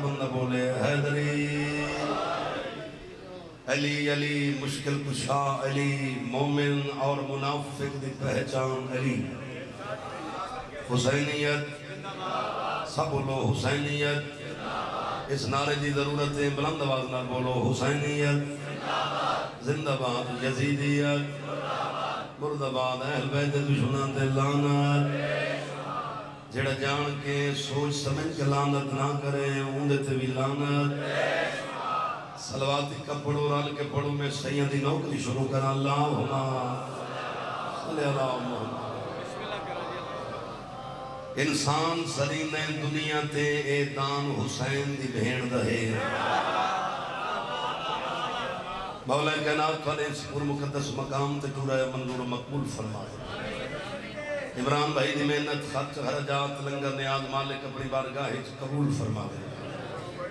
بندہ بولے حیدری علی علی مشکل کشا علی مومن اور منافق دی پہچان علی حسینیت سب بولو حسینیت اس نعرے دی ضرورت ہے بلند آواز نہ بولو حسینیت زندہ باد یزیدیت مرد آباد اہل بیت دشمنان تے لعنت جڑا جان کے سوچ سمجھ کے لعنت نہ کرے اوندے تے بھی لعنت صلواتی کا پڑھو رال کے پڑھو میں سیدی نوکری شروع کرنا اللہم صلی اللہ محمد انسان سرینے دنیا تے اے دان حسین دی بھین دہے مولا کائنات والے اس پر مقدس مقام تے ٹورا منظور مقبول فرمائے عمران بھائی دی محنت خرچ حرجات لنگر نیاز مالک اپنی بارگاہ قبول فرمائے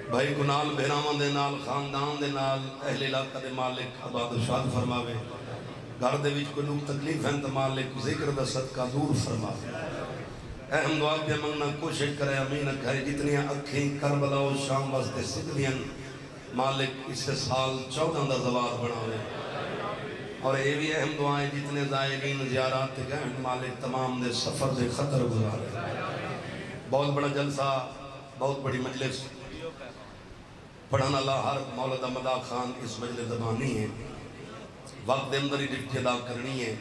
بھائی کو نال بہرامان دے نال خاندان دے نال اہل علاقہ دے مالک عباد شاد فرماوے گھر دے وچ کوئی لوگ تکلیف ہیں تو مالک ذکر دا صدقہ دور فرماوے اہم دعا پہ منگنا کوشش کرے امین اکھائے جتنی اکھیں کربلا و شام واسطے سکھدین مالک اس سال 14 دا زوار بناوے اور یہ بھی اہم دعائیں جتنے زائرین زیارات گئے مالک تمام دے سفر دے خطر گزارے بہت بڑا جلسہ بہت بڑی مجلس پڑھانا اللہ ہر مولدہ مدا خان اس مجلس زبانی ہے وقت دے اندر ہی ڈپٹی ادا کرنی ہے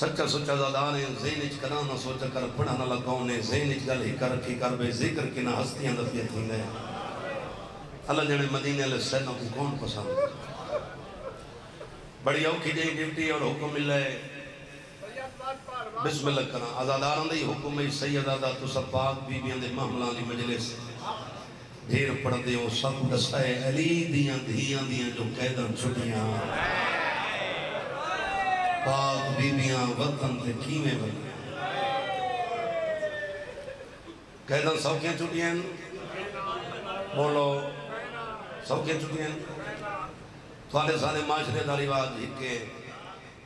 سچا سچا زادار ہیں ذہن اچ کنا نہ سوچا کر پڑھانا لگاؤنے ذہن اچ گل ہی کر بے ذکر کی نہ ہستیاں دفیت ہی گئے اللہ جانے مدینہ علیہ السلام کو کون پسند بڑی اوکھی جائیں ڈیوٹی اور حکم ملے بسم اللہ کرنا آزاداران دے حکم ہے سیدادہ تو سب پاک بی بیان دے محملان دی مجلس دھیر پڑھ دے ہو سب دسائے علی دیاں دیاں جو قیدن چھٹیاں پاک بی بیاں وطن تے کیمیں بنیاں قیدن سوکیاں چھٹیاں بولو سوکیاں چھٹیاں تھوڑے سارے معاشرے داری بات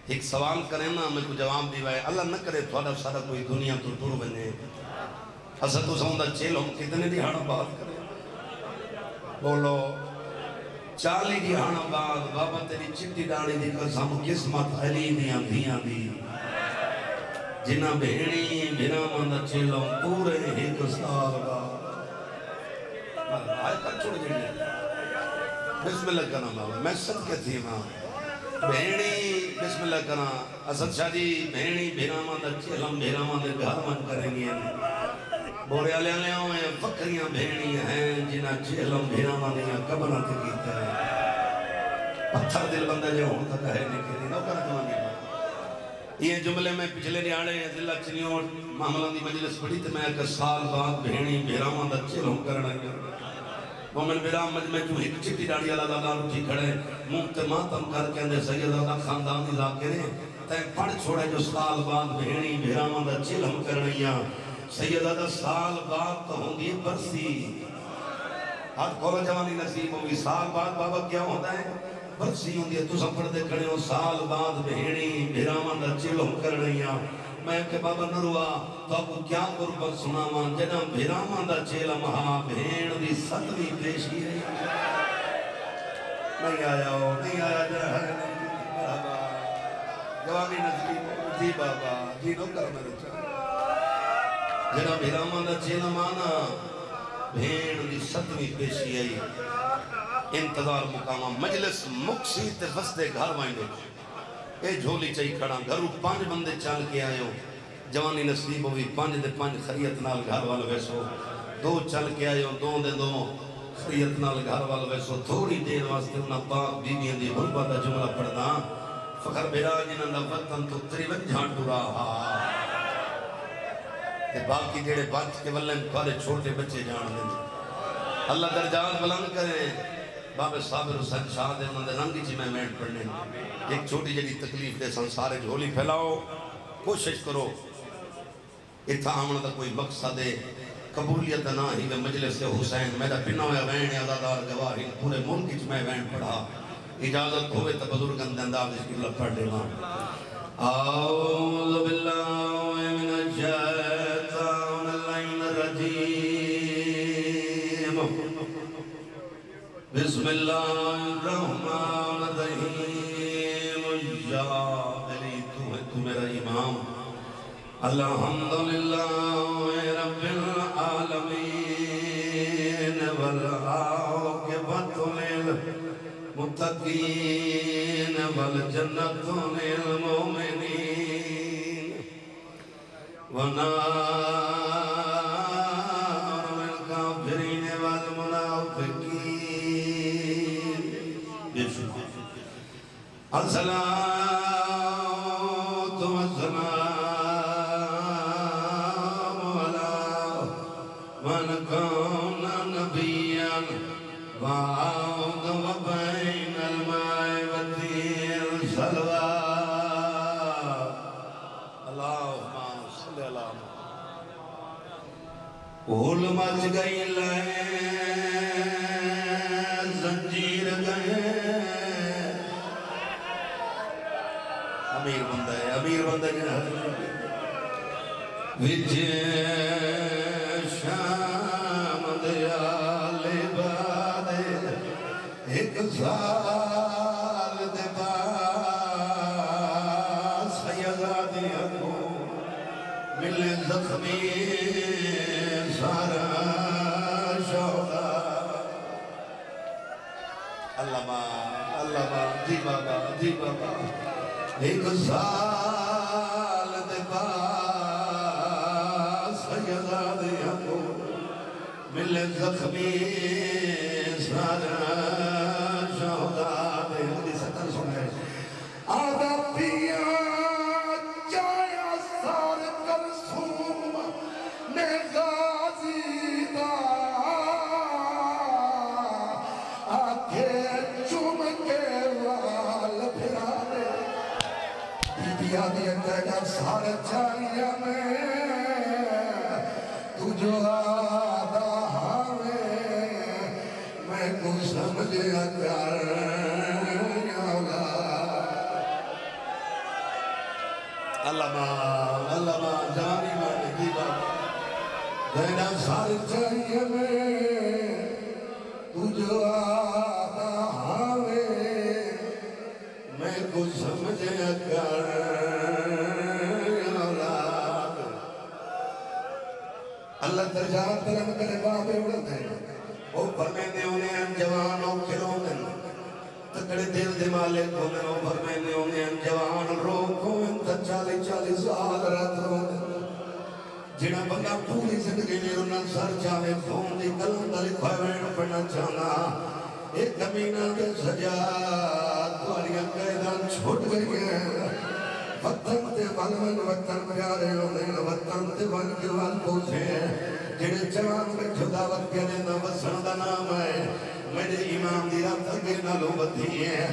ایک سوال کریں نا میں کو جواب دیوائے اللہ نہ کرے تھوڑا سارا کوئی دنیا تو ٹور بنے حسد تو سمندہ چیل ہم کتنے دیہانا بات کریں بولو 40 دیہانا بات بابا تیری چٹی ڈاڑی دی قسم قسمت علی دیاں دی جنہ بہنی بنا مندہ چیل ہم پورے ایک سال بات آئے کر چھوڑ جائیں بسم اللہ کرنا بابا میں صدقہ تھی ماں بہنی بسم اللہ کرنا اسد شاہ جی بہنی بھیرامان دا چیلم بھیرامان دے گھر من کریں گے بورے آلے آلے ہوئے فکریاں بہنی ہیں جنہ چیلم بھیرامان دیا قبرہ تکیتا ہے پتھر دل بندہ جو ہوں تک ہے نکلی نو کرنا کمانی یہ جملے میں پچھلے نیاڑے دلہ چنیوں محملان دی مجلس پڑی تھی میں کہ سال بعد بہنی بھیرامان دا چیلم کرنا مومن برام مجمع جو ایک چٹی ڈاڑی اللہ دادار اٹھی کھڑے ممت ماتم کر کے اندر سیدہ خاندان دی لاکرے تین پڑھ چھوڑے جو سال بعد بہنی بہرامان دا چلم کرنیاں سیدہ دا سال بعد تو ہوں گی برسی ہاتھ کھولا جوانی نصیب ہوگی سال بعد بابا کیا ہوتا ہے برسی ہوں گی تو سب پڑھ دے کھڑے ہو سال بعد بہنی بہرامان دا چلم کرنیاں میں کہ بابا نروا تو آپ کو کیا قربت سنامان جنہ بھیرامان دا چیلہ مہا بھین دی ستوی پیشی ہے نہیں آیا ہو نہیں آیا مرحبا جوانی نصیب جی بابا جی نو کر میرے چاہ جنہ بھیرامان دا چیلہ مانا بھین دی ستوی پیشی ہے انتظار مقامہ مجلس مقصی تے فسدے گھر وائیں دے اے جھولی چاہی کھڑا گھروں 5 بندے چل کے آئے ہو جوانی نصیب ہوئی 5 دے 5 خریت نال گھر والو ویسو 2 چل کے آئے ہو 2 دے 2 خریت نال گھر والو ویسو تھوڑی دیر واسطے انہاں پاک بیویاں دی غربہ دا جملہ پڑھنا فخر بیرا جنہاں دا وطن تو 53 ٹورا تے باقی جڑے بچ کے ولن تھوڑے چھوٹے بچے جان دیں اللہ درجات بلند کرے بابے صابر حسین شاہ دے مندے رنگی جی میں مینٹ پڑھنے ایک چھوٹی جڑی تکلیف دے سنسارے جھولی پھیلاؤ کوشش کرو اتھا آمنا دا کوئی مقصد ہے قبولیت نہ ہی میں مجلس حسین میرا پنہ ہویا وین عزادار گواہی پورے ملک اچ میں وین پڑھا اجازت ہوئے تا بزرگن دنداب اس کی اللہ پڑھ لے ماں اعوذ باللہ من الشیطان اللعین الرجیم بسم اللہ الرحمن الرحیم یا علی تو میرا امام الحمدللہ رب العالمین والعاقبۃ للمتقین والجنۃ للمؤمنین ونار للکافرین والمنافقین الصلاۃ والسلام علی من کان نبیا وعود وبین الماء والطین صلوات اللہم صلی اللہ بھول مچ گئی لائے زنجیر گئے امیر بندہ ہے امیر بندہ ہے وجہ شام دیال بعد ایک سال دے بعد سیدادیاں کو ملے زخمی سارا شوقہ اللہ جی بابا جی بابا ایک سال دے بعد سیدادیاں کو ملے زخمی سارا شوقہ دے حدیث ستر سنے آدھا پیا چایا سار کلثوم نے غازی دا آکھے چوم کے وال پھرانے بی بی آدھی اندھا سار چایا تو جو آدھا ہاوے میں کو سمجھے اکر اللہ جانی مانے دی بابا دینا سار چاہیے تو جو آدھا ہاوے میں کو سمجھے اکر اللہ درجات درم کرے بابے اڑتے ہیں وہ فرمینے انہیں انجوانوں کھلوں دن تکڑے دل دمالے کو میں وہ فرمینے انہیں انجوان روکوں انتا 40 سال رات رون جنہ بندہ پوری زندگی میں انہاں سر چاہے خون دی کلم دلی خوائے پڑھنا چاہنا ایک کمینہ کے سجاد تواریاں قیدان چھوٹ گئی ہیں وطن تے والمن وطن پیارے انہیں وطن تے ون کے وان پوچھے جنہیں جوان میں خداوت کے لینا وسن دا نام ہے میرے امام دی رات کے نالو بدھی ہے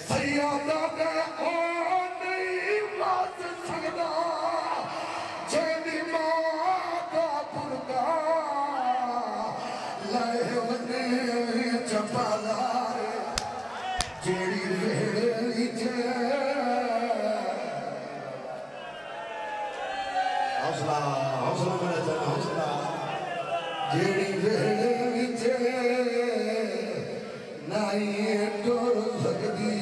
سیادہ دے آن نہیں بات سکتا جیدی ماں کا پرگا لائے ونے چپا دارے جیڑی ویڑے لیجے حوصلہ میرے جانا حوصلہ جیڑی ویڑے وچے نائی ٹور سکتی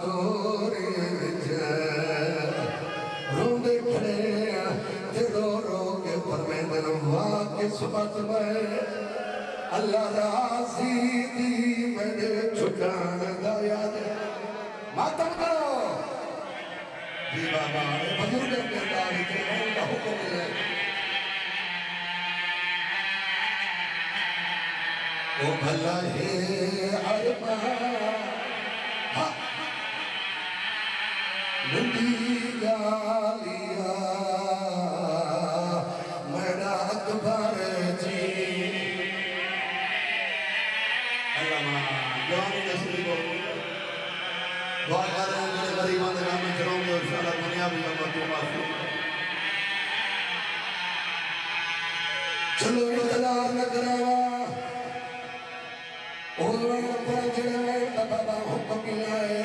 توری وچے روندے کھڑے تے رو کے فرمیندن واقع سبت میں اللہ راضی دی میرے چھکان دایا دے ماتم کرو جی بابا بزرگ کے داری کے اللہ حکم ہے او بھلا ہے عربہ نندی گالیا میرا اکبر جی اللہ ماں جوانی نسلی کو دعا کر رہے ہیں میرے غریبان دے نام میں چلوں گے انشاءاللہ دنیا بھی امت و معافی چلو بدلار نہ کراوا اوہوان پہنچنے میں بابا حکم ملائے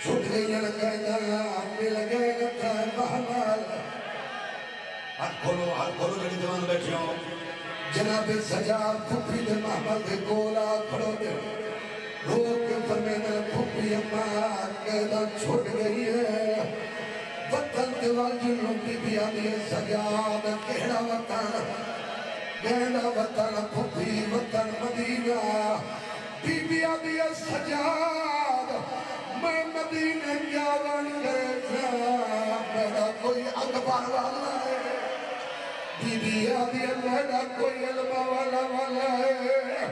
چھوٹ گئی لگائے اپنے لگائے نتائے محمال ہاتھ کھولو جڑی دیوان بیٹھے ہو جناب سجاد پھپھی دے محمد دے کولا کھڑو دے روک کے فرمینا پھپھی اماں قیدہ چھوٹ گئی ہے وطن دیوال جنوں بی بی آدھی سجاد کہڑا وطن کہڑا وطن پھپھی وطن مدینہ بی بی آدھی سجاد میں مدینہ جاوان کرے میرا کوئی اکبر والا ہے بی بی آدھی میرا کوئی علم والا ہے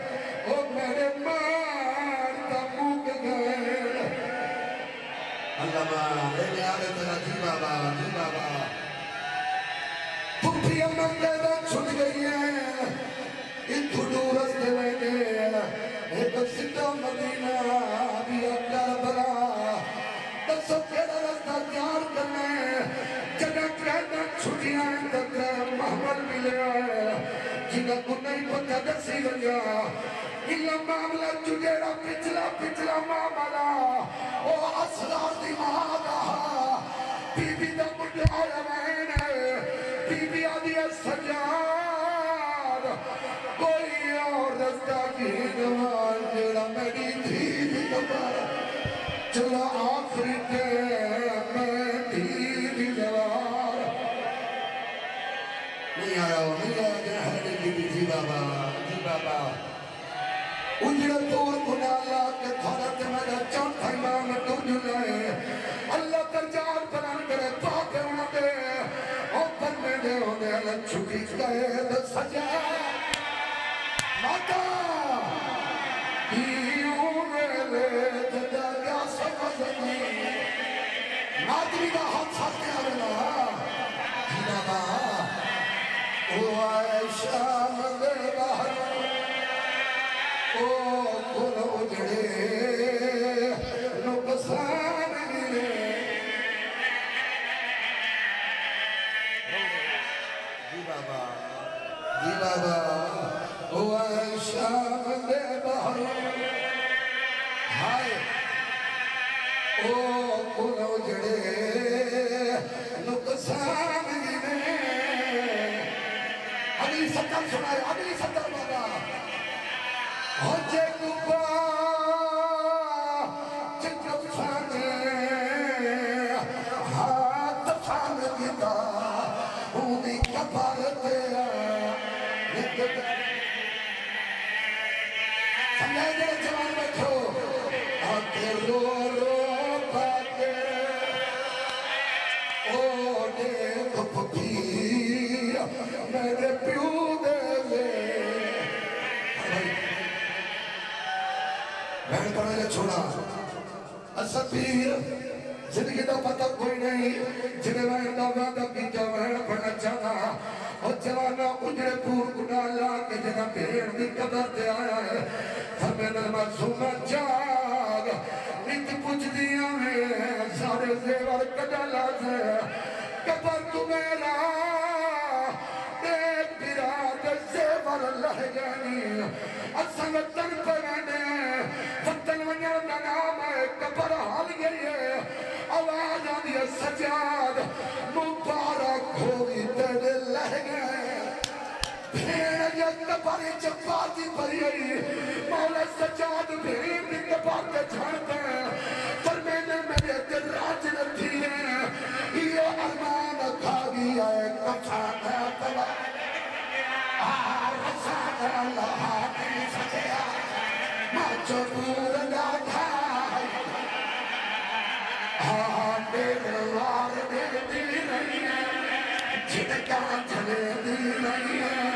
او میرے مار تبوک گئے اللہ ماں لینے آگے تیرا جی بابا پھپھی اماں قیدہ چھٹ گئی ہے اتھو دور رستے لگے ایک سدھا مدینہ بھی اکر برا دسو کیڑا رستہ تیار کرنے جگہ قیدہ چھٹیاں تک محمد ملے جنہ کو نہیں پتہ دسی گیا اللہ معاملہ جگیڑا پچھلا معاملہ او اسرار دی مہادا بی بی دا مڈا آیا وین بی بی آدھی سجاد کوئی اور رستہ کی نوان جڑا میری دھی نوان چلا آخری کے میں دھی نوان نہیں آیا جی بابا اجڑا طور کنالا کے تھارت میرا چوتھا امام تجھ لائے اللہ ترجار پران کرے پاک ہونا دے اوپر میں دے ہونے اللہ چھکی قید سجا ماتا دیوں میلے جدا گیا سمجھنی نادری دا ہاتھ ساتھ آرنا جی بابا او آئے شام دے باہر او کھل اجڑے نقصان گرے جی بابا او آئے شام دے باہر ہائے او کھل اجڑے نقصان گرے اگلی ستر سنائے اگلی ستر بابا ہوجے کبا چکب سانے ہاتھ سان گیتا ہونی کبارتے سمجھائے دے جوان بیٹھو آتے رو پاتے او دیکھ پھپھی میرے پیو دے لے بہن پڑھنے چھوڑا اصل پیر زندگی دا پتہ کوئی نہیں جنہیں میں دا وعدہ کی جا بہن پڑھنا چاہتا اور جوانا اجڑے پور گناہ لا کے جنہ بھیڑ دی قدر دے آیا ہے فرمینا معصومہ جاگ نیت پوچھ دیا ہے سارے زیور کڈالا سے قبر تو میرا ایک براد زیور لہ گانی اصل تن پرانے فتن ونیا دا نام ہے قبر حال گئی ہے آواز آدھی سجاد مبارک ہوئی تیرے لہ گئے بھیڑ جت پاری چپاتی پری مولا سجاد بھیڑ نک پاتے جھانتے فرمینے میرے دل راج نتھی ہے یہ ارمان کھا گیا ہے کفان ہے پلا رسان اللہ نہیں سکیا ماچو پور ڈاٹھا میرے وار میرے دل نہیں ہے جھٹکا جھلے دل نہیں ہے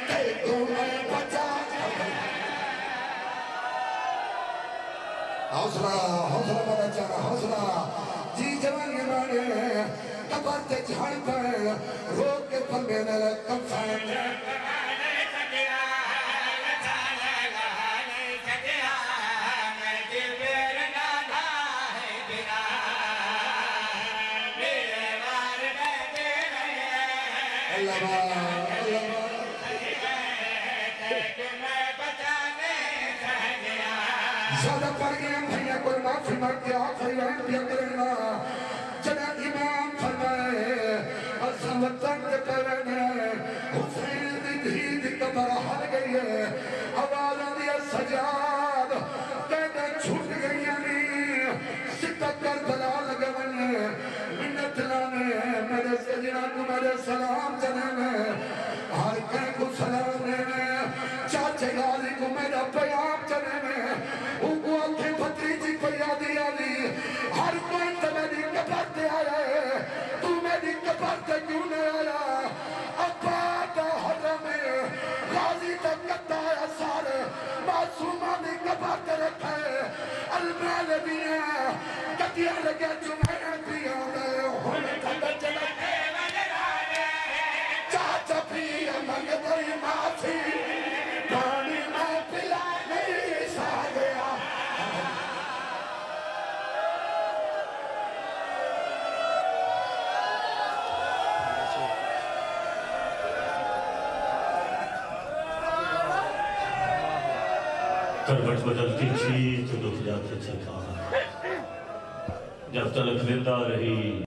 تے تو میں بچا حوصلہ بڑا چاہا حوصلہ جی جوانی مانے قبر تے جھاڑ پر روک کے پر میرے کفان زیادہ پڑھ گیا بھئیہ کوئی معافی مانگتے آخری آن پیا کرنا جنہ امام فرمائے اصل وطن کے پر دھی دی قبر ہل گئی ہے آواز آدھی ہے سجاد کہتے چھوٹ گئی ہے ستت کربلا لگے ہوئے منت لانے میرے سجنہ کو میرے سلام چلے میں ہر کہیں کو سلام لے میں چاچے غازی کو میرا پیام چلے میں وہ آنکھیں پتری جی پیادی آلی ہر کوئی تو میری قبر تے آیا ہے تو میری قبر تے کیوں نہیں آیا ابا دا حرم غازی تک کتا ہے سارے معصومہ نے قبر تے رکھا ہے المیل دیا کتیا لگے جو میں بھی آنے ہونے کھڑا چلا چاچا بھی امنگ دائی معافی پانی میں پلا نہیں سا گیا کروٹ بدلتی تھی تو دکھ جاتے تھے کہاں جب تلک زندہ رہی